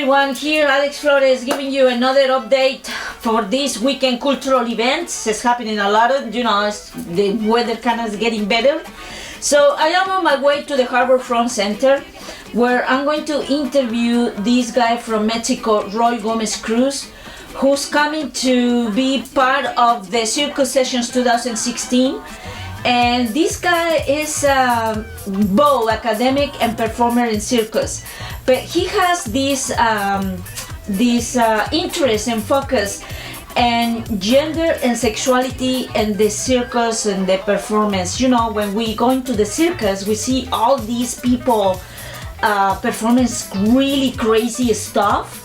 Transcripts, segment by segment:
everyone, here Alex Flores giving you another update for this weekend cultural events. It's happening a lot of, the weather kind of is getting better. So I am on my way to the Harbourfront Center where I'm going to interview this guy from Mexico, Roy Gomez-Cruz, who's coming to be part of the CIRCUS Sessions 2016. And this guy is both academic and performer in circus, but he has this interest and focus and gender and sexuality and the circus and the performance. When we go into the circus, we see all these people performing really crazy stuff.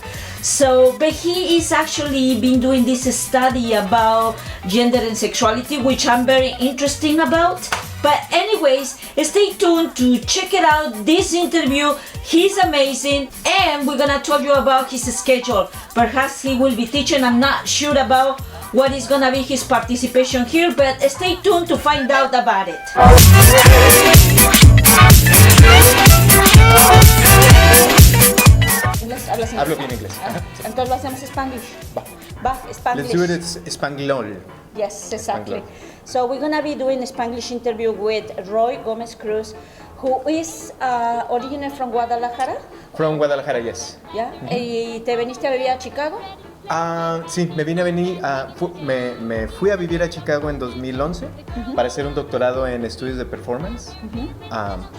But he is actually been doing this study about gender and sexuality, which I'm very interested about. But anyways, stay tuned to check it out, this interview. He's amazing, and we're gonna tell you about his schedule. Perhaps he will be teaching, I'm not sure about what is gonna be his participation here, but stay tuned to find out about it. Hablo bien inglés. Entonces lo hacemos Spanglish. Va, Spanglish. Let's do it in Spanglol. Yes, exactly. So we're gonna be doing a Spanglish interview with Roy Gomez-Cruz, who is originally from Guadalajara. From Guadalajara, yes. Yeah. ¿Y te veniste a vivir a Chicago? Sí, me fui a vivir a Chicago en 2011 para hacer un doctorado en estudios de performance,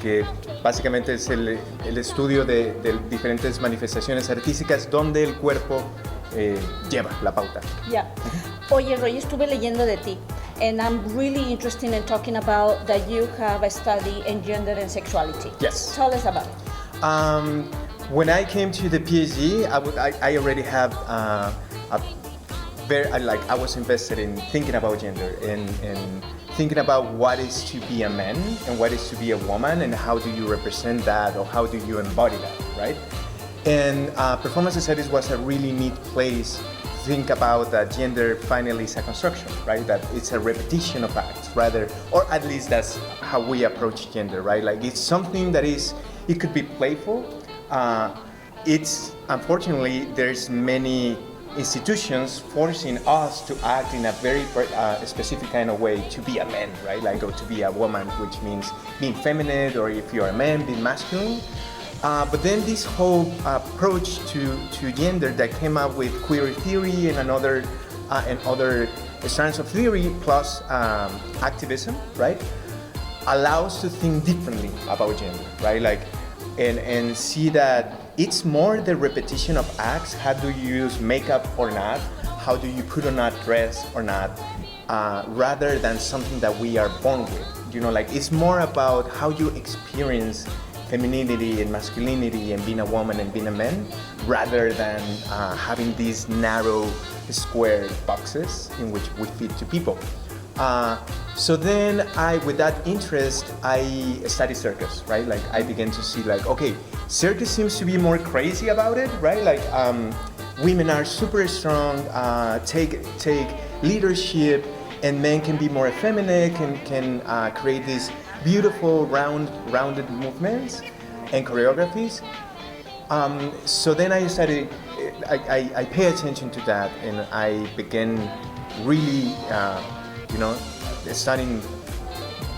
que básicamente es el estudio de diferentes manifestaciones artísticas donde el cuerpo lleva la pauta. Yeah. Oye, Roy, estuve leyendo de ti, and I'm really interested in talking about that you have a study in gender and sexuality. Yes. Tell us about it. When I came to the PhD, I already have I was invested in thinking about gender and thinking about what is to be a man and what is to be a woman and how do you represent that or how do you embody that, right? And performance studies was a really neat place to think about that gender finally is a construction, right? That it's a repetition of acts rather, or at least that's how we approach gender, right? Like it's something that it could be playful. It's unfortunately there's many institutions forcing us to act in a very specific kind of way to be a man, right? Like or to be a woman, which means being feminine, or if you're a man, being masculine. But then this whole approach to gender that came up with queer theory and other strands of theory plus activism, right, allows to think differently about gender, right? Like. And see that it's more the repetition of acts. How do you use makeup or not? How do you put on a dress or not? Rather than something that we are born with. Like it's more about how you experience femininity and masculinity and being a woman and being a man, rather than having these narrow square boxes in which we fit to people. So then with that interest, I studied circus, right? Like I began to see like, okay, circus seems to be more crazy about it, right? Like women are super strong, take leadership, and men can be more effeminate, can create these beautiful rounded movements and choreographies. So then I started, I pay attention to that, and I began really, studying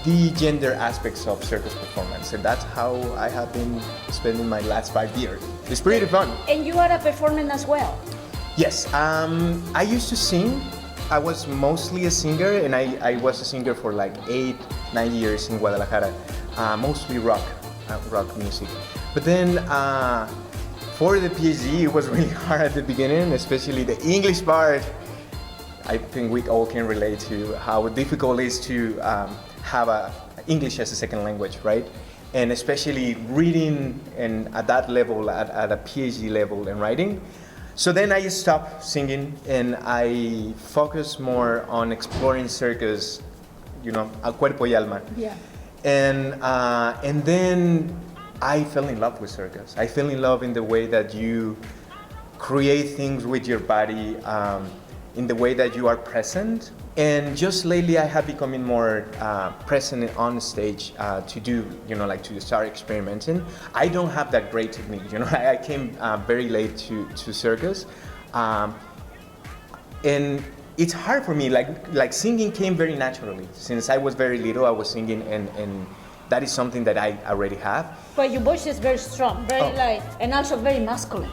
the gender aspects of circus performance, and that's how I have been spending my last 5 years. It's pretty fun. And you are a performer as well? Yes, I used to sing. I was mostly a singer, and I was a singer for like 8-9 years in Guadalajara, mostly rock music. But then for the PhD, it was really hard at the beginning, especially the English part. I think we all can relate to how difficult it is to have English as a second language, right? And especially reading and at that level, at a PhD level and writing. So then I stopped singing and I focused more on exploring circus, a cuerpo y alma. Yeah. And then I fell in love with circus. I fell in love in the way that you create things with your body. in the way that you are present. And just lately, I have becoming more present on stage to do, like to start experimenting. I don't have that great technique, I came very late to circus. And it's hard for me, like singing came very naturally. Since I was very little, I was singing, and that is something that I already have. But your voice is very strong, very light, and also very masculine.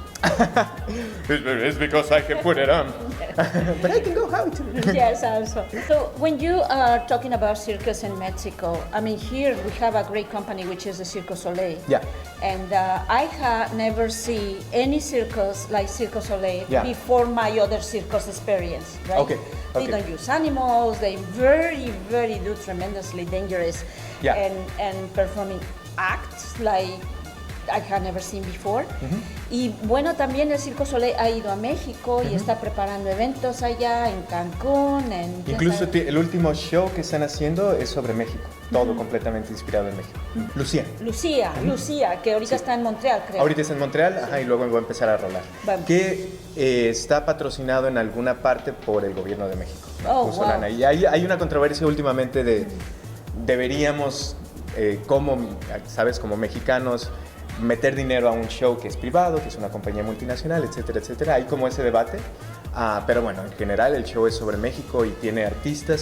It's because I can put it on. But I can go high too. Yes, also. So when you are talking about circus in Mexico, I mean, here we have a great company, which is the Cirque du Soleil. Yeah. And I have never seen any circus like Cirque du Soleil before my other circus experience, right? Okay. They don't use animals, they very, very do tremendously dangerous and performing acts like I had never seen before. Y bueno, también el Cirque du Soleil ha ido a México y está preparando eventos allá en Cancún. Incluso el último show que están haciendo es sobre México, todo completamente inspirado en México. Lucía, que ahorita está en Montreal, creo. Ahorita está en Montreal, y luego va a empezar a rolar. Vamos. Que está patrocinado en alguna parte por el gobierno de México. Oh, wow. Y hay una controversia últimamente de deberíamos, como mexicanos, meter dinero a un show que es privado, que es una compañía multinacional, etcétera, etcétera. Hay como ese debate, pero bueno, en general el show es sobre México y tiene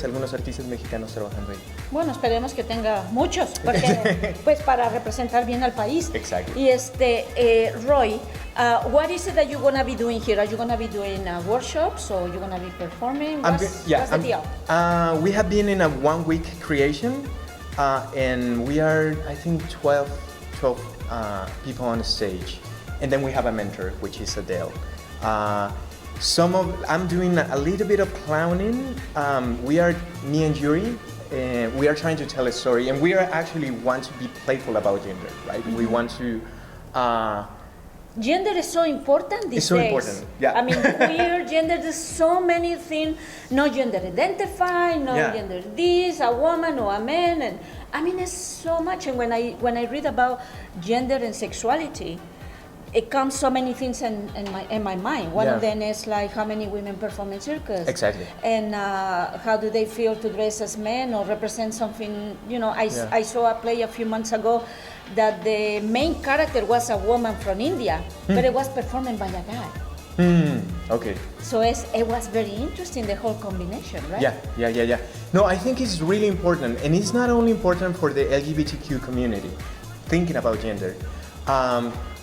algunos artistas mexicanos trabajando ahí. Bueno, esperemos que tenga muchos, porque pues para representar bien al país. Exacto. Y Roy, what is it that you're gonna be doing here? Are you gonna be doing workshops or you're gonna be performing? What's the deal? We have been in a 1 week creation, and we are, I think, 12 people on stage, and then we have a mentor, which is Adele. I'm doing a little bit of clowning. Me and Yuri, we are trying to tell a story, and we are actually want to be playful about gender, right? We want to. Gender is so important these days. It's so important, yeah. I mean, queer, gender, there's so many things. No gender identified, no gender this, a woman or a man, and I mean, it's so much. And when I read about gender and sexuality, it comes so many things in my mind. One of them is like how many women perform in circus. Exactly. And how do they feel to dress as men or represent something? I saw a play a few months ago that the main character was a woman from India, but it was performed by a guy. Okay. So it was very interesting, the whole combination, right? Yeah. No, I think it's really important, and it's not only important for the LGBTQ community, thinking about gender.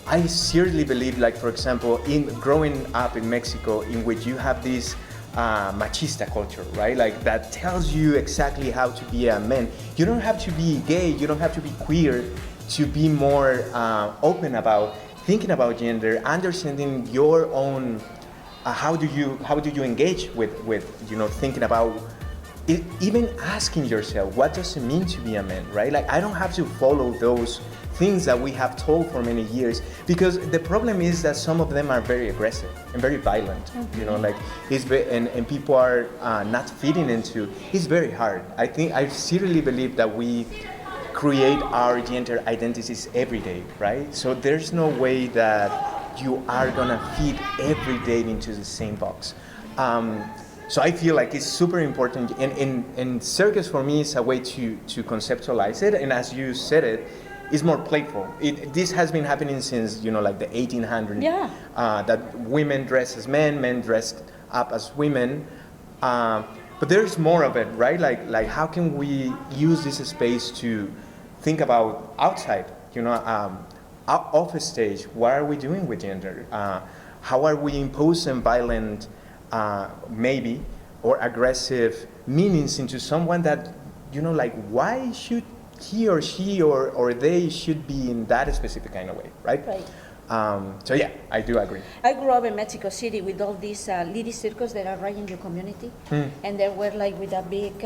I seriously believe, like, for example, in growing up in Mexico, in which you have this machista culture, right? Like, that tells you exactly how to be a man. You don't have to be gay, you don't have to be queer to be more open about thinking about gender, understanding your own, how do you engage with thinking about it, even asking yourself, what does it mean to be a man, right? Like, I don't have to follow those things that we have told for many years, because the problem is that some of them are very aggressive and very violent. Like, and people are not fitting into. It's very hard. I seriously believe that we create our gender identities every day, right? So there's no way that you are gonna fit every day into the same box. So I feel like it's super important, and circus for me is a way to conceptualize it, and as you said it's more playful. This has been happening since like the 1800s. Yeah. That women dress as men dress up as women. But there's more of it, right? Like how can we use this space to think about outside, off the stage? What are we doing with gender? How are we imposing violent, maybe, or aggressive meanings into someone that, why should he or she or they should be in that specific kind of way, right? So yeah, I do agree. I grew up in Mexico City with all these little circus that are right in your community, and they were like with a big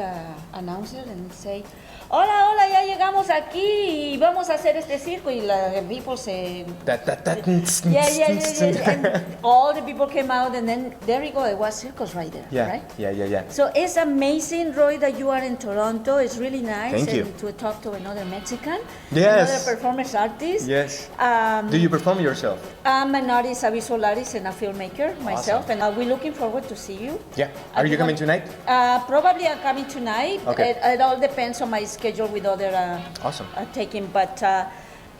announcer and say, hola, ya llegamos aquí y vamos a hacer este circo, y the people say, and all the people came out, and then there you go, it was circus right there, right? Yeah. So it's amazing, Roy, that you are in Toronto. It's really nice. Thank you. To talk to another Mexican, yes, another performance artist. Yes. Do you perform yourself? I'm an artist, a visual artist, and a filmmaker myself, and we're looking forward to see you. Yeah. Are you coming tonight? Probably I'm coming tonight. Okay. It all depends on my schedule with other Awesome. taking, but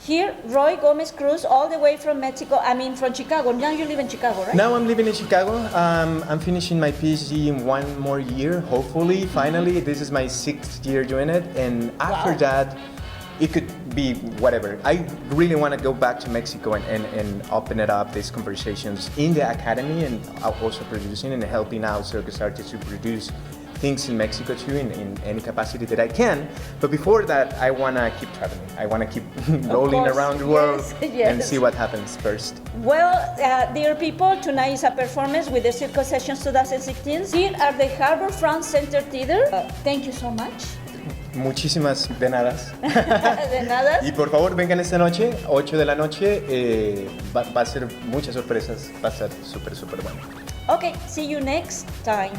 here, Roy Gomez-Cruz, all the way from Mexico. I mean, from Chicago. Now you live in Chicago, right? Now I'm living in Chicago. I'm finishing my PhD in 1 more year, hopefully, finally. This is my 6th year doing it, and after that, it could be whatever. I really want to go back to Mexico and open it up, these conversations in the academy, and also producing and helping out circus artists to produce things in Mexico too, in any capacity that I can. But before that, I want to keep traveling. I want to keep rolling around the world and see what happens first. Well, dear people, tonight is a performance with the Circus Sessions 2016 here at the Harbourfront Center Theater. Thank you so much. Muchísimas de nada. De nada. Y por favor, vengan esta noche, 8 de la noche. Va a ser muchas sorpresas. Va a ser súper, súper bueno. Okay, see you next time.